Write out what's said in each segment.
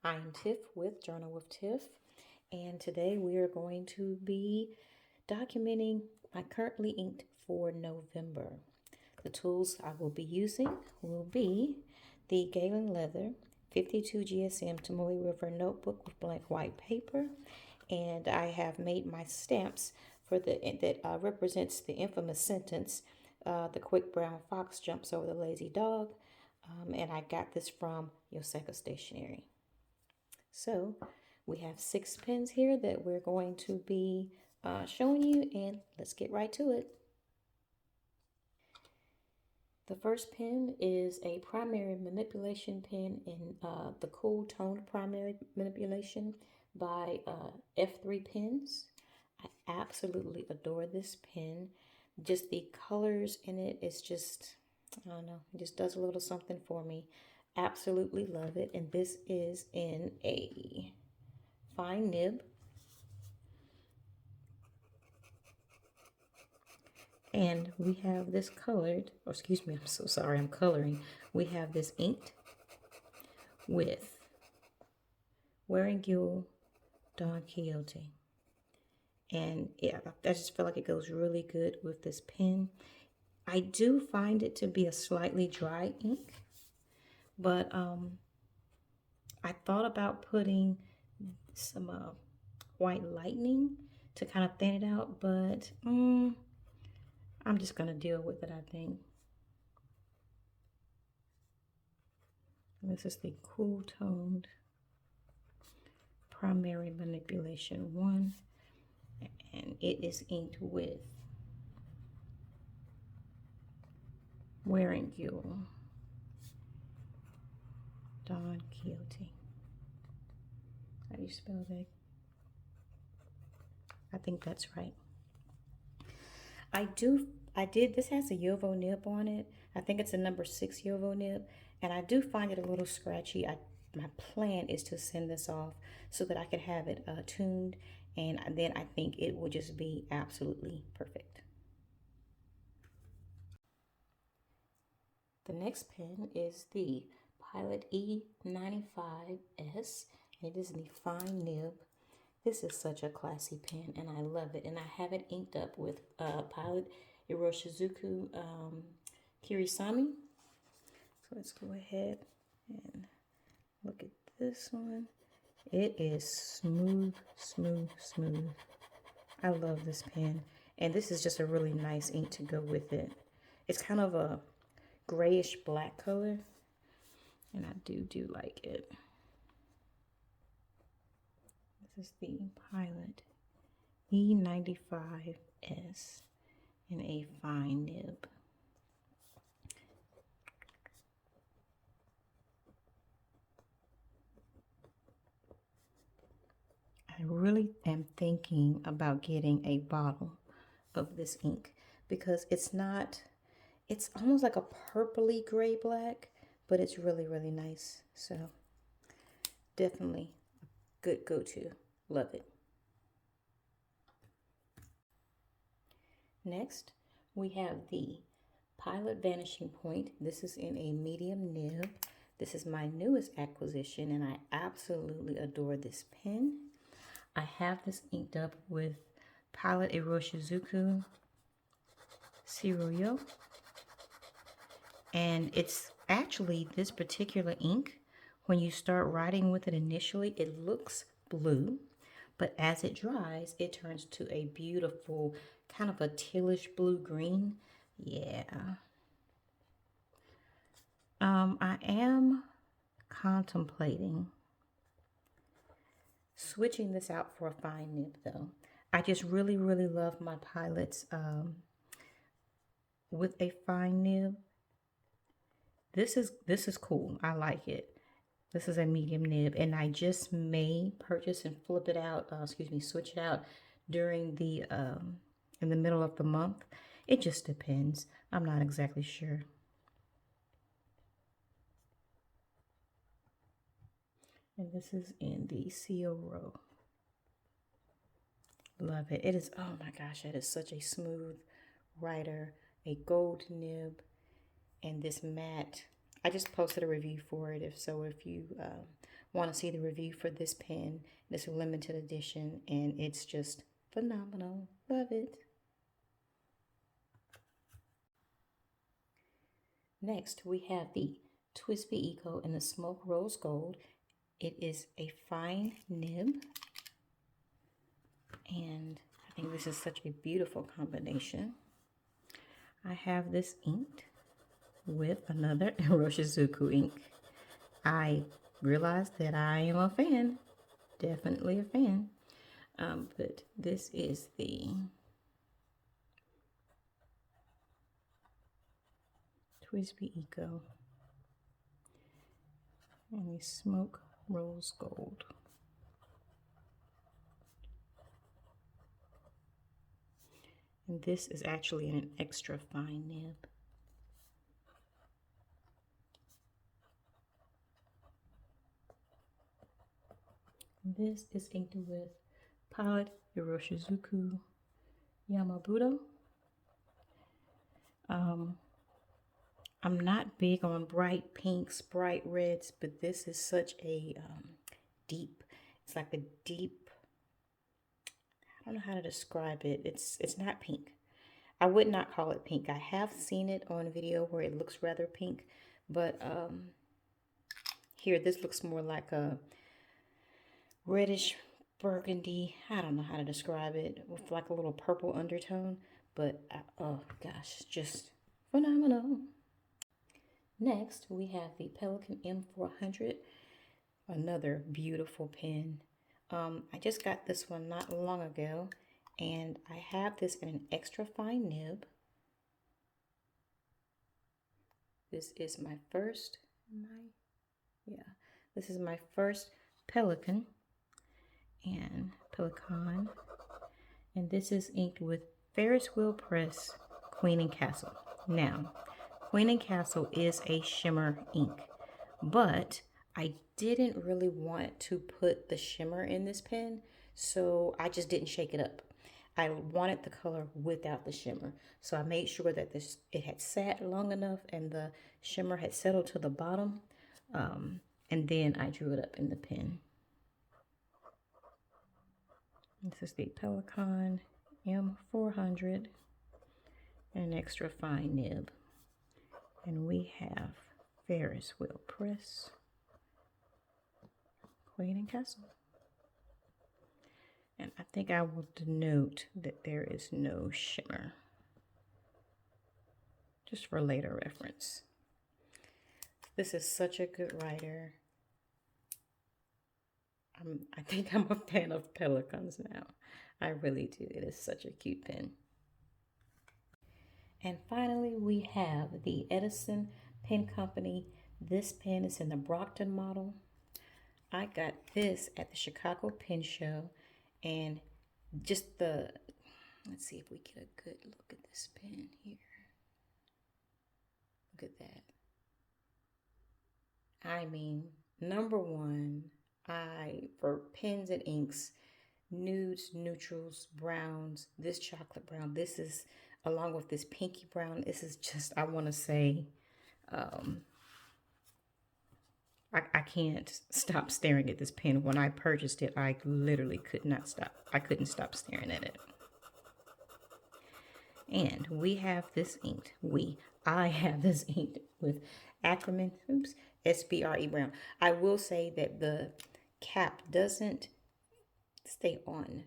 I'm Tiff with Journal with Tiff, and today we are going to be documenting my currently inked for November. The tools I will be using will be the Galen Leather 52 GSM Tamui River notebook with blank white paper, and I have made my stamps for that represents the infamous sentence, "The quick brown fox jumps over the lazy dog," and I got this from Yoseka Stationery. So we have 6 pens here that we're going to be showing you, and let's get right to it. The first pen is a primary manipulation pen in the Cool Toned Primary Manipulation by F3 Pens. I absolutely adore this pen. Just the colors in it is just, I don't know, it just does a little something for me. Absolutely love it. And this is in a fine nib. And we have this colored, or excuse me, I'm so sorry, I'm coloring. We have this inked with Wearing Gil Don Quixote. And yeah, I just feel like it goes really good with this pen. I do find it to be a slightly dry ink, but I thought about putting some white lightning to kind of thin it out, but I'm just going to deal with it, I think. This is the Cool Toned Primary Manipulation 1, and it is inked with Wearing Gil Don Quixote. How do you spell that? I think that's right. This has a Yovo nib on it. I think it's a number 6 Yovo nib, and I do find it a little scratchy. My plan is to send this off so that I can have it tuned, and then I think it will just be absolutely perfect. The next pen is the Pilot E95S, and it is the fine nib. This is such a classy pen, and I love it. And I have it inked up with Pilot Iroshizuku Kirisami. So let's go ahead and look at this one. It is smooth, smooth, smooth. I love this pen. And this is just a really nice ink to go with it. It's kind of a grayish black color, and I do like it. This is the Pilot E95S in a fine nib. I really am thinking about getting a bottle of this ink because it's almost like a purpley gray black, but it's really, really nice. So definitely a good go-to. Love it. Next, we have the Pilot Vanishing Point. This is in a medium nib. This is my newest acquisition, and I absolutely adore this pen. I have this inked up with Pilot Iroshizuku Tsuruyo. And it's actually this particular ink, when you start writing with it initially, it looks blue. But as it dries, it turns to a beautiful kind of a tealish blue-green. Yeah. I am contemplating switching this out for a fine nib, though. I just really, really love my Pilots with a fine nib. This is cool. I like it. This is a medium nib, and I just may purchase and flip it out, switch it out during the, in the middle of the month. It just depends. I'm not exactly sure. And this is in the CO row. Love it. It is, oh my gosh, that is such a smooth writer, a gold nib, and this matte. I just posted a review for it. If you want to see the review for this pen. It's a limited edition and it's just phenomenal. Love it. Next, we have the TWSBI Eco in the Smoke Rose Gold. It is a fine nib, and I think this is such a beautiful combination. I have this inked with another Iroshizuku ink. I realized that I am a fan, definitely a fan, but this is the TWSBI Eco and the Smoke Rose Gold. And this is actually an extra fine nib. This is inked with Pilot Iroshizuku Yamabudo. I'm not big on bright pinks, bright reds, but this is such a deep, it's like a deep, I don't know how to describe it. It's not pink. I would not call it pink. I have seen it on video where it looks rather pink, but here this looks more like a reddish burgundy. I don't know how to describe it, with like a little purple undertone, but oh gosh, just phenomenal. Next, we have the Pelikan M400, another beautiful pen. I just got this one not long ago, and I have this in an extra fine nib. This is my first, this is my first Pelikan, and this is inked with Ferris Wheel Press Queen and Castle. Now, Queen and Castle is a shimmer ink, but I didn't really want to put the shimmer in this pen, so I just didn't shake it up. I wanted the color without the shimmer, so I made sure that it had sat long enough and the shimmer had settled to the bottom, and then I drew it up in the pen. This is the Pelikan M400, an extra fine nib. And we have Ferris Wheel Press, Queen and Castle. And I think I will denote that there is no shimmer, just for later reference. This is such a good writer. I think I'm a fan of Pelikans now. I really do. It is such a cute pen. And finally, we have the Edison Pen Company. This pen is in the Brockton model. I got this at the Chicago Pen Show, and just let's see if we get a good look at this pen here. Look at that. I mean, number one, for pens and inks, nudes, neutrals, browns, this chocolate brown, this is, along with this pinky brown, this is just, I want to say, I can't stop staring at this pen. When I purchased it, I literally could not stop. I couldn't stop staring at it. And we have this inked. I have this inked with Ackerman, SBRE brown. I will say that the cap doesn't stay on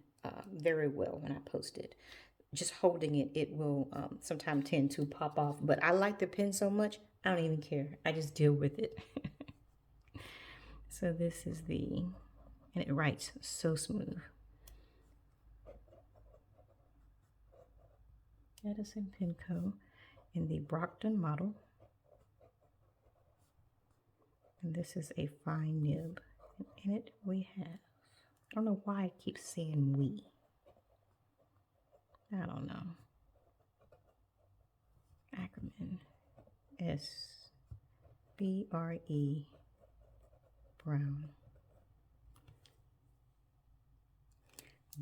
very well when I post it. Just holding it, it will sometimes tend to pop off. But I like the pen so much, I don't even care. I just deal with it. So this is and it writes so smooth. Edison Pen Co. in the Brockton model. And this is a fine nib. And in it we have, I don't know why I keep saying we. I don't know. Ackerman SBRE brown.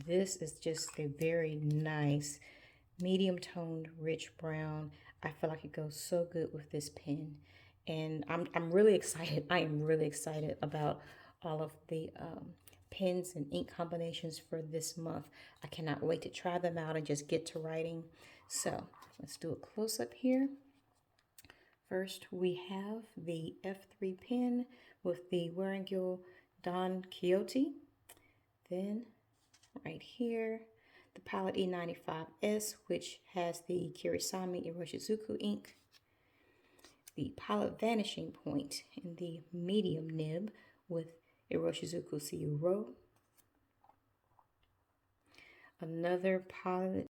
This is just a very nice medium toned rich brown. I feel like it goes so good with this pen, and I'm really excited. I am really excited about all of the pens and ink combinations for this month. I cannot wait to try them out and just get to writing. So let's do a close-up here. First, we have the F3 pen with the Warangil Don Quixote. Then right here, the Pilot E95S, which has the Kirisami Iroshizuku ink. The Pilot Vanishing Point in the medium nib with Iroshizuku Seiyuro. Another Pilot